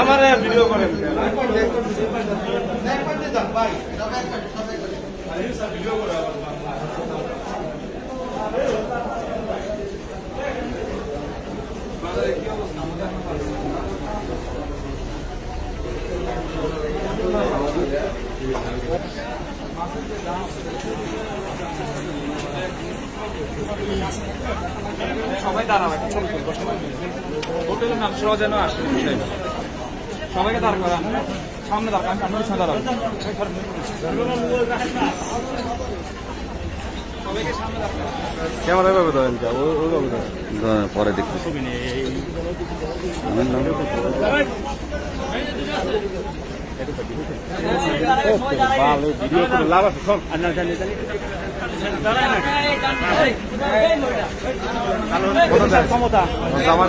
আমার ভিডিও করেন সবাই দাঁড়াবে হোটেলের নাম সহ যেন আসে সবাইকে দাঁড় করা সামনে দাঁড়া আমি পিছনে দাঁড়াবো ক্যামেরা ভাবে ধরেন পরে দেখতে ভালো ভিডিও করে লাভ আছে সব ক্ষমতা আমার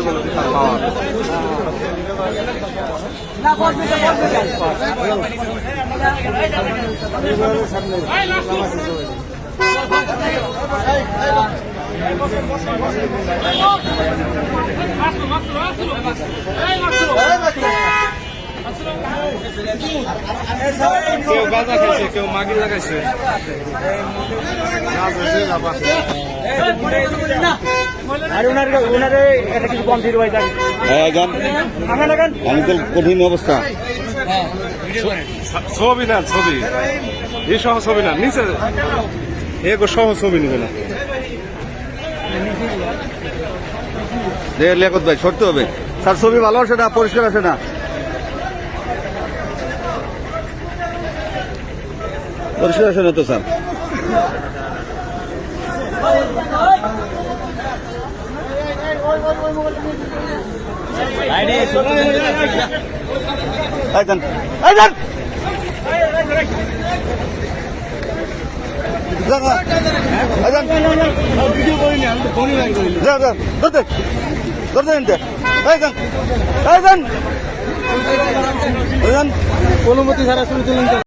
কেউ গাঁজা খাইছে কেউ মাগি লাগাইছে আমি তো কঠিন অবস্থা ছবি না ছবি এই সহ ছবি না নিচে এগো সহ ছবি নিবে না লিয়াকত ভাই সরতে হবে স্যার ছবি ভালো আসে না পরিষ্কার আসে না পরিষ্কার আসে না তো স্যার অনুমতি ছাড়া শুরু